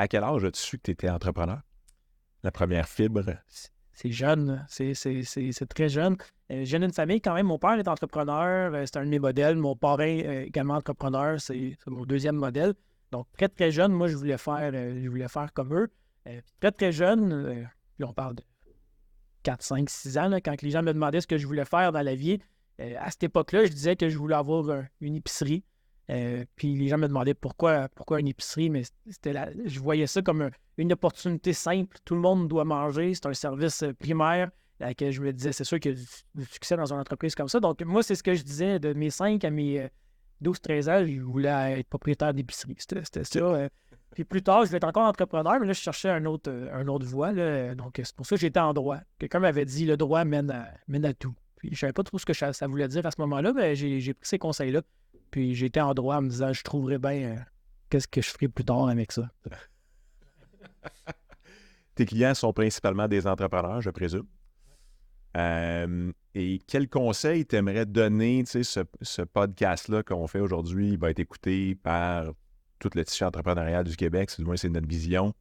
À quel âge as-tu su que tu étais entrepreneur? La première fibre? C'est jeune, c'est très jeune. Je viens d'une famille quand même. Mon père est entrepreneur, c'est un de mes modèles. Mon parrain également entrepreneur, c'est mon deuxième modèle. Donc, très, très jeune, moi, je voulais faire comme eux. Très, très jeune, puis on parle de 4, 5, 6 ans, là, quand les gens me demandaient ce que je voulais faire dans la vie. À cette époque-là, je disais que je voulais avoir une épicerie. Puis les gens me demandaient pourquoi une épicerie, mais je voyais ça comme une opportunité simple. Tout le monde doit manger, c'est un service primaire. Que je me disais, c'est sûr qu'il y a du succès dans une entreprise comme ça. Donc, moi, c'est ce que je disais de mes 5 à mes 12-13 ans, je voulais être propriétaire d'épicerie. C'était ça. Puis plus tard, je voulais être encore entrepreneur, mais là, je cherchais un autre voie. Là. Donc, c'est pour ça que j'étais en droit. Quelqu'un m'avait dit, le droit mène à tout. Puis, je ne savais pas trop ce que ça voulait dire à ce moment-là, mais j'ai pris ces conseils-là. Puis, j'étais en droit en me disant, je trouverais bien qu'est-ce que je ferais plus tard avec ça. Tes clients sont principalement des entrepreneurs, je présume. Et quel conseil t'aimerais donner, tu sais, ce podcast-là qu'on fait aujourd'hui, il va être écouté par tout le tissu entrepreneurial du Québec, du moins c'est notre vision.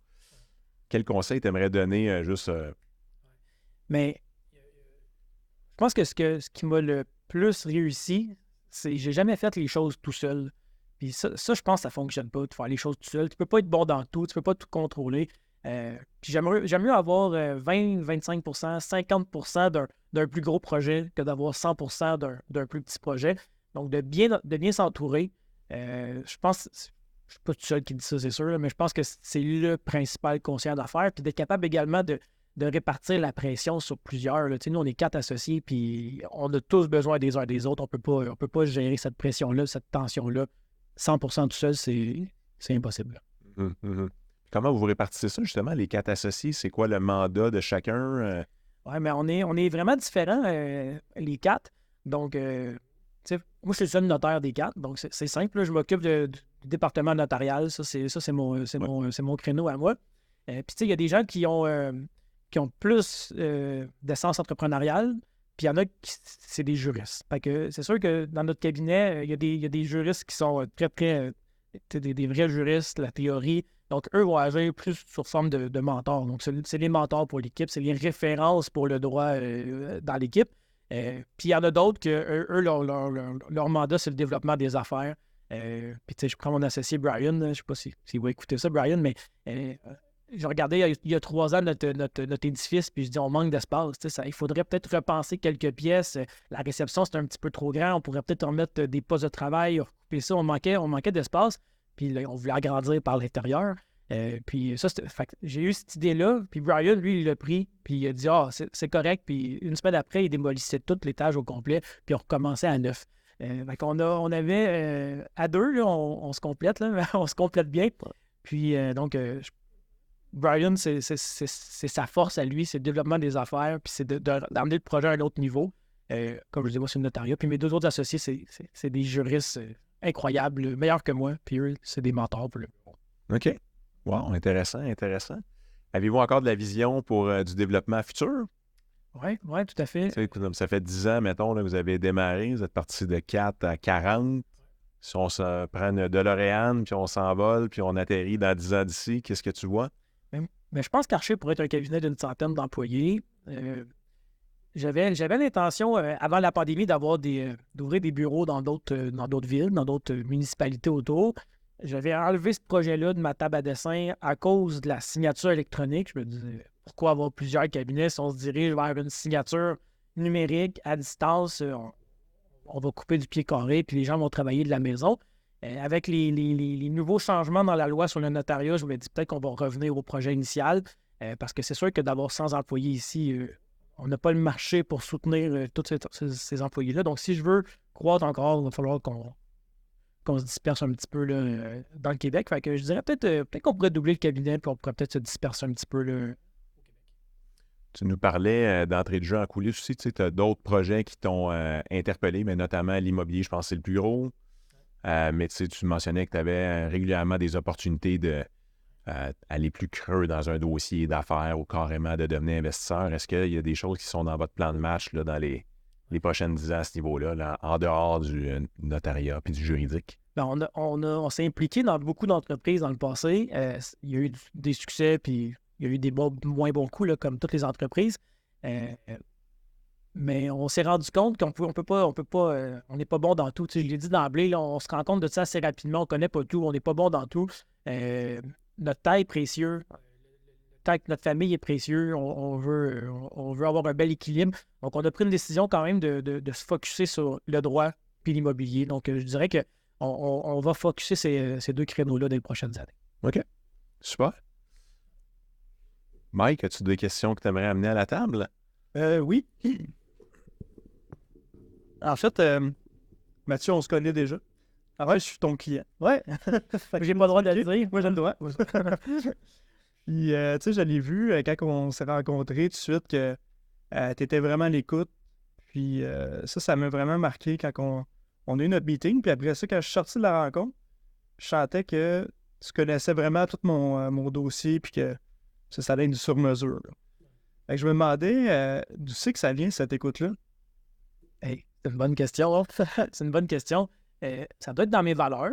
Quel conseil t'aimerais donner Mais je pense que ce qui m'a le plus réussi, c'est que j'ai jamais fait les choses tout seul. Puis ça, je pense que ça ne fonctionne pas, de faire les choses tout seul. Tu ne peux pas être bon dans tout, tu ne peux pas tout contrôler. Puis j'aime mieux avoir 20, 25%, 50% d'un plus gros projet que d'avoir 100% d'un plus petit projet. Donc, de bien s'entourer. Je pense, je ne suis pas tout seul qui dit ça, c'est sûr, mais je pense que c'est le principal conseil d'affaires. Puis d'être capable également de répartir la pression sur plusieurs. Là. Nous, on est 4 associés, puis on a tous besoin des uns des autres. On peut pas gérer cette pression-là, cette tension-là. 100% tout seul, c'est impossible. Comment vous répartissez ça, justement, les 4 associés? C'est quoi le mandat de chacun? Oui, mais on est vraiment différents, les 4. Donc, moi, je suis le seul notaire des 4. Donc, c'est simple. Là, je m'occupe du département notarial. Ça, c'est mon créneau à moi. Puis, tu sais, il y a des gens qui ont plus d'essence entrepreneuriale, puis il y en a qui c'est des juristes. Fait que c'est sûr que dans notre cabinet, il y a des juristes qui sont très, très... des vrais juristes, la théorie. Donc, eux vont agir plus sous forme de mentors. Donc, c'est les mentors pour l'équipe, c'est les références pour le droit dans l'équipe. Puis, il y en a d'autres que eux, leur mandat, c'est le développement des affaires. Puis, tu sais, je prends mon associé Brian, je ne sais pas s'il va écouter ça, Brian, mais j'ai regardé il y a 3 ans notre édifice, puis je dis, on manque d'espace. Il faudrait peut-être repenser quelques pièces. La réception, c'est un petit peu trop grand. On pourrait peut-être remettre des postes de travail, recouper ça. On manquait d'espace. Puis là, on voulait agrandir par l'intérieur. Puis ça, j'ai eu cette idée-là. Puis Brian, lui, il l'a pris. Puis il a dit, c'est correct. Puis une semaine après, il démolissait tout l'étage au complet. Puis on recommençait à 9. On avait, à 2, là, on se complète, là, on se complète bien. Puis donc, Brian, c'est sa force à lui, c'est le développement des affaires, puis c'est d'amener le projet à un autre niveau. Comme je dis, moi, c'est le notariat. Puis mes 2 autres associés, c'est des juristes incroyables, meilleurs que moi. Puis eux, c'est des mentors pour le bureau. OK. Wow, intéressant. Avez-vous encore de la vision pour du développement futur? Oui, tout à fait. Ça fait 10 ans, mettons, là, vous avez démarré, vous êtes parti de 4 à 40. Si on se prend une DeLorean, puis on s'envole, puis on atterrit dans 10 ans d'ici, qu'est-ce que tu vois? Mais je pense qu'Archer pourrait être un cabinet d'une centaine d'employés. J'avais l'intention, avant la pandémie, d'ouvrir des bureaux dans d'autres villes, dans d'autres municipalités autour. J'avais enlevé ce projet-là de ma table à dessin à cause de la signature électronique. Je me disais, pourquoi avoir plusieurs cabinets si on se dirige vers une signature numérique à distance? On va couper du pied carré, puis les gens vont travailler de la maison. Avec les nouveaux changements dans la loi sur le notariat, je me dis peut-être qu'on va revenir au projet initial, parce que c'est sûr que d'avoir 100 employés ici, on n'a pas le marché pour soutenir tous ces employés-là. Donc, si je veux croître encore, il va falloir qu'on se disperse un petit peu là, dans le Québec. Fait que je dirais peut-être qu'on pourrait doubler le cabinet, puis on pourrait peut-être se disperser un petit peu là, au Québec. Tu nous parlais d'entrée de jeu en coulisses aussi. Tu sais, tu as d'autres projets qui t'ont interpellé, mais notamment l'immobilier, je pense que c'est le plus gros. Mais tu sais, tu mentionnais que tu avais régulièrement des opportunités d'aller plus creux dans un dossier d'affaires ou carrément de devenir investisseur. Est-ce qu'il y a des choses qui sont dans votre plan de match là, dans les prochaines 10 ans à ce niveau-là, là, en dehors du notariat et du juridique? Ben, on s'est impliqué dans beaucoup d'entreprises dans le passé. Il y a eu des succès, puis il y a eu des moins bons coups, là, comme toutes les entreprises. Mais on s'est rendu compte qu'on on n'est pas bon dans tout. Tu sais, je l'ai dit d'emblée, là, on se rend compte de ça assez rapidement. On ne connaît pas tout, on n'est pas bon dans tout. Notre temps est précieux. Notre famille est précieux. On veut avoir un bel équilibre. Donc, on a pris une décision quand même de se focusser sur le droit puis l'immobilier. Donc, je dirais qu'on va focusser ces deux créneaux-là dans les prochaines années. OK. Super. Mike, as-tu des questions que tu aimerais amener à la table? Oui. En fait, Mathieu, on se connaît déjà. Je suis ton client. Ouais. J'ai pas le droit de le dire. Moi, j'ai le droit. Puis, tu sais, je l'ai vu quand on s'est rencontrés tout de suite que tu étais vraiment à l'écoute. Puis, ça m'a vraiment marqué quand on a eu notre meeting. Puis après ça, quand je suis sorti de la rencontre, je sentais que tu connaissais vraiment tout mon dossier. Puis que ça allait être du sur-mesure. Fait que je me demandais d'où c'est que ça vient, cette écoute-là? Hey, c'est une bonne question. Hein? C'est une bonne question. Ça doit être dans mes valeurs.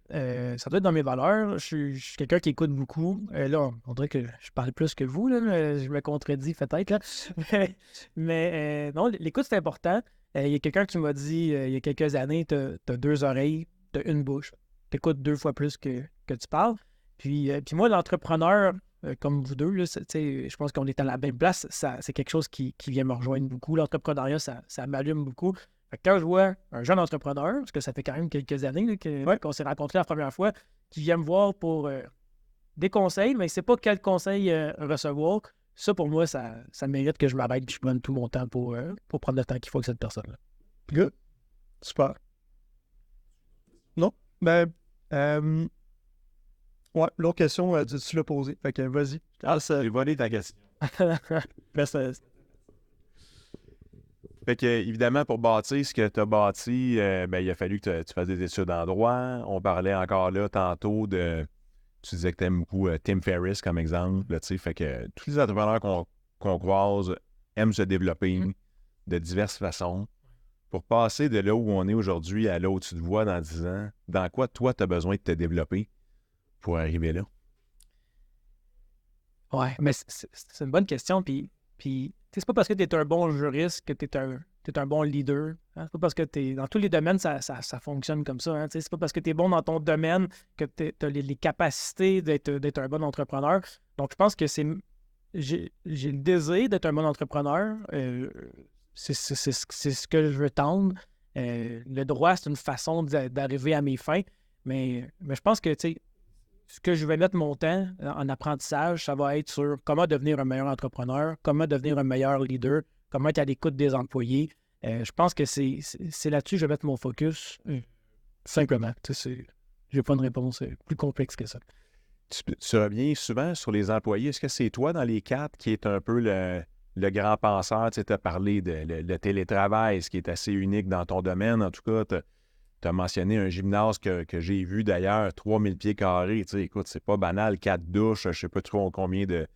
Je suis quelqu'un qui écoute beaucoup. Là, on dirait que je parle plus que vous. Là, je me contredis peut-être. Là. Mais non, l'écoute, c'est important. Il y a quelqu'un qui m'a dit il y a quelques années, tu as deux oreilles, tu as une bouche. Tu écoutes 2 fois plus que tu parles. Puis moi, l'entrepreneur, comme vous deux, là, je pense qu'on est à la même place. C'est quelque chose qui vient me rejoindre beaucoup. L'entrepreneuriat, ça m'allume beaucoup. Fait que quand je vois un jeune entrepreneur, parce que ça fait quand même quelques années là, qu'on s'est rencontrés la première fois, qui vient me voir pour des conseils, mais il ne sait pas quel conseil recevoir, ça, pour moi, ça mérite que je m'arrête et je prenne tout mon temps pour prendre le temps qu'il faut avec cette personne-là. Good. Super. Non? Ben, ouais, l'autre question, tu l'as posée. Fait que vas-y. J'ai volé ta question. Fait que, évidemment, pour bâtir ce que tu as bâti, il a fallu que tu fasses des études en droit. On parlait encore là tantôt de... Tu disais que tu aimes beaucoup Tim Ferriss comme exemple. Là, fait que tous les entrepreneurs qu'on croise aiment se développer de diverses façons. Pour passer de là où on est aujourd'hui à là où tu te vois dans 10 ans, dans quoi toi tu as besoin de te développer pour arriver là? Ouais, mais c'est une bonne question. Puis c'est pas parce que tu es un bon juriste que tu es un bon leader. Hein? C'est pas parce que dans tous les domaines, ça fonctionne comme ça. Hein? C'est pas parce que tu es bon dans ton domaine que tu as les capacités d'être un bon entrepreneur. Donc, je pense que j'ai le désir d'être un bon entrepreneur. C'est ce que je veux tendre. Le droit, c'est une façon d'arriver à mes fins. Mais je pense que, tu sais, ce que je vais mettre mon temps en apprentissage, ça va être sur comment devenir un meilleur entrepreneur, comment devenir un meilleur leader, comment être à l'écoute des employés. Je pense que c'est là-dessus que je vais mettre mon focus. Simplement. Je n'ai pas une réponse plus complexe que ça. Tu reviens souvent sur les employés. Est-ce que c'est toi, dans les 4, qui est un peu le grand penseur? Tu as parlé de le télétravail, ce qui est assez unique dans ton domaine. En tout cas, tu as mentionné un gymnase que j'ai vu d'ailleurs, 3000 pieds carrés. Tu sais, écoute, c'est pas banal, 4 douches, je sais pas trop combien de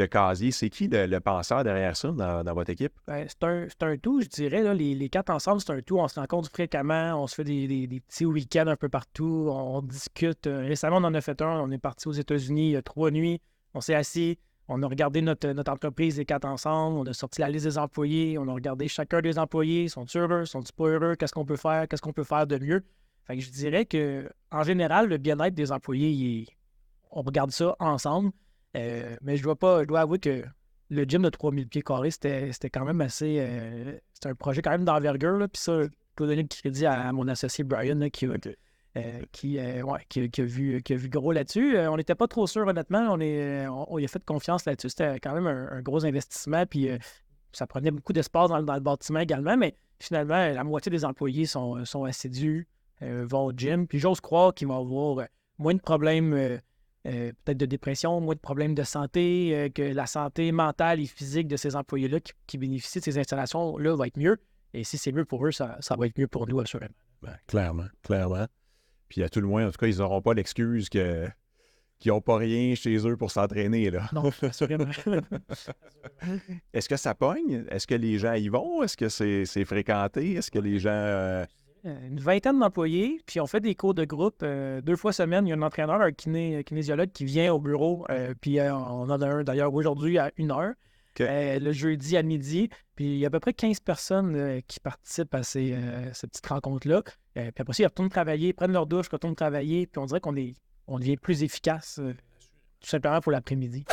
casiers. C'est qui le penseur derrière ça dans votre équipe? Ben, c'est un tout, je dirais. Là, les 4 ensemble, c'est un tout. On se rencontre fréquemment, on se fait des petits week-ends un peu partout, on discute. Récemment, on en a fait un. On est parti aux États-Unis il y a 3 nuits. On s'est assis, on a regardé notre entreprise, les 4 ensemble. On a sorti la liste des employés. On a regardé chacun des employés. Sont-ils heureux? Sont-ils pas heureux? Qu'est-ce qu'on peut faire? Qu'est-ce qu'on peut faire de mieux? Fait que je dirais que en général, le bien-être des employés, on regarde ça ensemble. Mais je dois avouer que le gym de 3000 pieds carrés, c'était quand même assez... c'était un projet quand même d'envergure. Puis ça, je dois donner le crédit à mon associé Brian là, qui a vu gros là-dessus. On n'était pas trop sûr, honnêtement. On y a fait confiance là-dessus. C'était quand même un gros investissement. Puis ça prenait beaucoup d'espace dans le bâtiment également. Mais finalement, la moitié des employés sont assidus, vont au gym. Puis j'ose croire qu'ils vont avoir moins de problèmes... peut-être de dépression, moins de problèmes de santé, que la santé mentale et physique de ces employés-là qui bénéficient de ces installations-là va être mieux. Et si c'est mieux pour eux, ça va être mieux pour nous, assurément. Ben, clairement. Puis à tout le moins, en tout cas, ils n'auront pas l'excuse qu'ils n'ont pas rien chez eux pour s'entraîner. Là. Non, assurément. Est-ce que ça pogne? Est-ce que les gens y vont? Est-ce que c'est fréquenté? Est-ce que les gens... une vingtaine d'employés, puis on fait des cours de groupe 2 fois semaine. Il y a un entraîneur, un kinésiologue qui vient au bureau, puis on en a un d'ailleurs aujourd'hui à 1h, le jeudi à midi. Puis il y a à peu près 15 personnes qui participent à ces petites rencontres-là. Puis après ça, ils retournent travailler, prennent leur douche, retournent travailler, puis on dirait on devient plus efficace tout simplement pour l'après-midi.